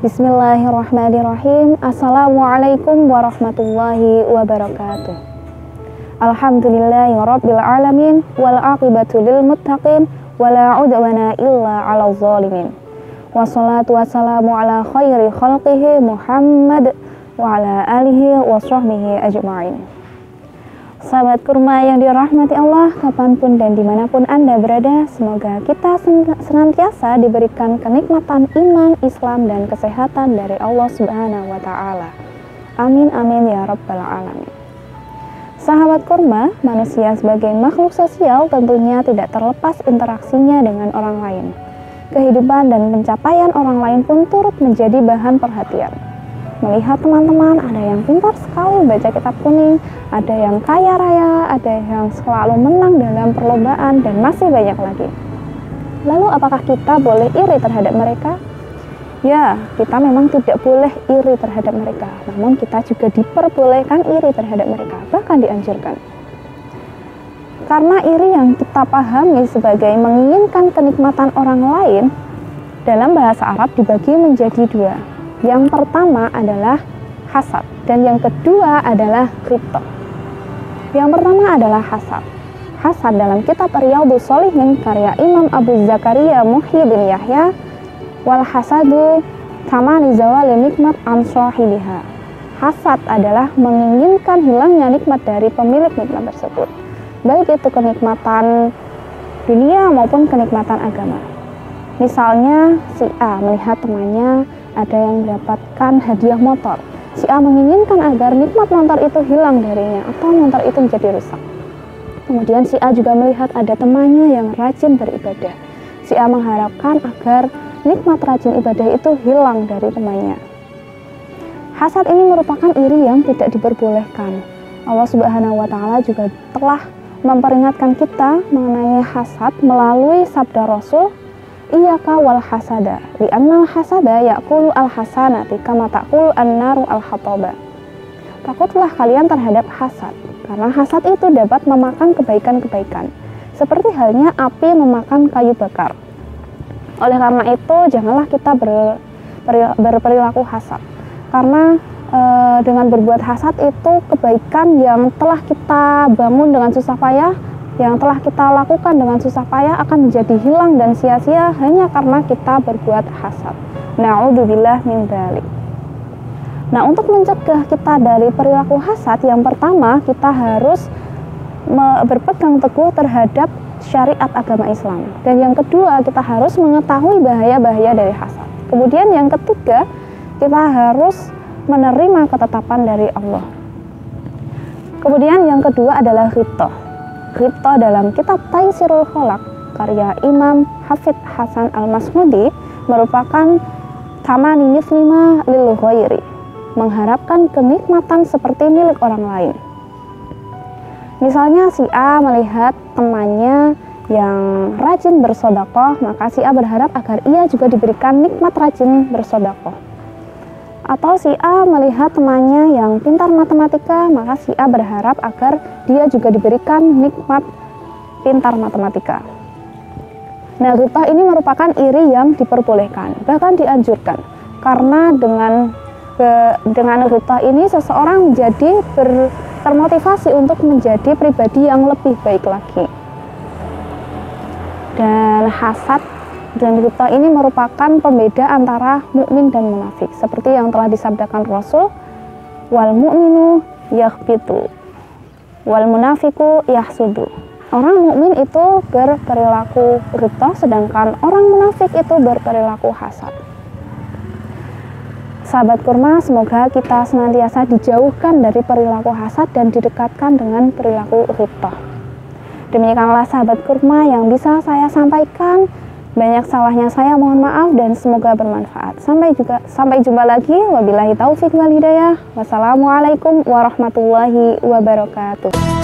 Bismillahirrahmanirrahim. Assalamualaikum warahmatullahi wabarakatuh. Alhamdulillahirabbil alamin wal aqibatu lil muttaqin wala udwana illa 'alal zalimin. Wassalatu wassalamu ala khairi khalqihi Muhammad wa ala alihi wa sahbihi ajma'in. Sahabat kurma yang dirahmati Allah, kapanpun dan dimanapun Anda berada, semoga kita senantiasa diberikan kenikmatan iman, Islam, dan kesehatan dari Allah Subhanahu wa Ta'ala. Amin amin ya rabbal alamin. Sahabat kurma, manusia sebagai makhluk sosial tentunya tidak terlepas interaksinya dengan orang lain. Kehidupan dan pencapaian orang lain pun turut menjadi bahan perhatian. Melihat teman-teman, ada yang pintar sekali baca kitab kuning, ada yang kaya raya, ada yang selalu menang dalam perlombaan, dan masih banyak lagi. Lalu apakah kita boleh iri terhadap mereka? Ya, kita memang tidak boleh iri terhadap mereka, namun kita juga diperbolehkan iri terhadap mereka, bahkan dianjurkan. Karena iri yang kita pahami sebagai menginginkan kenikmatan orang lain, dalam bahasa Arab dibagi menjadi dua. Yang pertama adalah hasad dan yang kedua adalah ghibthah. Yang pertama adalah hasad. Hasad dalam kitab Riyadhus Shalihin karya Imam Abu Zakaria Muhyi bin Yahya, wal hasadu tamani zawali nikmat an sahibiha. Hasad adalah menginginkan hilangnya nikmat dari pemilik nikmat tersebut, baik itu kenikmatan dunia maupun kenikmatan agama. Misalnya si A melihat temannya ada yang mendapatkan hadiah motor. Si A menginginkan agar nikmat motor itu hilang darinya atau motor itu menjadi rusak. Kemudian si A juga melihat ada temannya yang rajin beribadah. Si A mengharapkan agar nikmat rajin ibadah itu hilang dari temannya. Hasad ini merupakan iri yang tidak diperbolehkan. Allah Subhanahu wa Ta'ala juga telah memperingatkan kita mengenai hasad melalui sabda Rasul, Iyaka wal hasada, li'annal hasada ya'kulu al-hasanati kama ta'kulu an-naru al-hataba. Takutlah kalian terhadap hasad, karena hasad itu dapat memakan kebaikan-kebaikan, seperti halnya api memakan kayu bakar. Oleh karena itu, janganlah kita berperilaku hasad, karena dengan berbuat hasad itu kebaikan yang telah kita bangun dengan susah payah, yang telah kita lakukan dengan susah payah akan menjadi hilang dan sia-sia hanya karena kita berbuat hasad. Na'udzubillah min dzalik. Nah, untuk mencegah kita dari perilaku hasad, yang pertama kita harus berpegang teguh terhadap syariat agama Islam. Dan yang kedua, kita harus mengetahui bahaya-bahaya dari hasad. Kemudian yang ketiga, kita harus menerima ketetapan dari Allah. Kemudian yang kedua adalah ghibthah. Ghibthah dalam kitab Taysirul Khalaq karya Imam Hafidz Hasan Al-Masmudi merupakan tamani mislima lil ghairi, mengharapkan kenikmatan seperti milik orang lain. Misalnya si A melihat temannya yang rajin bersedekah, maka si A berharap agar ia juga diberikan nikmat rajin bersedekah. Atau si A melihat temannya yang pintar matematika, maka si A berharap agar dia juga diberikan nikmat pintar matematika. Nah, ghibthah ini merupakan iri yang diperbolehkan, bahkan dianjurkan. Karena dengan ghibthah ini seseorang menjadi termotivasi untuk menjadi pribadi yang lebih baik lagi. Dan hasad dan ghibthah ini merupakan pembeda antara mukmin dan munafik, seperti yang telah disabdakan Rasul, wal mu'minu yaghbitu wal munafiku yahsudu. Orang mukmin itu berperilaku ghibthah, sedangkan orang munafik itu berperilaku hasad. Sahabat kurma, semoga kita senantiasa dijauhkan dari perilaku hasad dan didekatkan dengan perilaku ghibthah. Demikianlah sahabat kurma yang bisa saya sampaikan. Banyak salahnya saya mohon maaf dan semoga bermanfaat. Sampai jumpa lagi. Wabillahi taufik wal hidayah. Wassalamualaikum warahmatullahi wabarakatuh.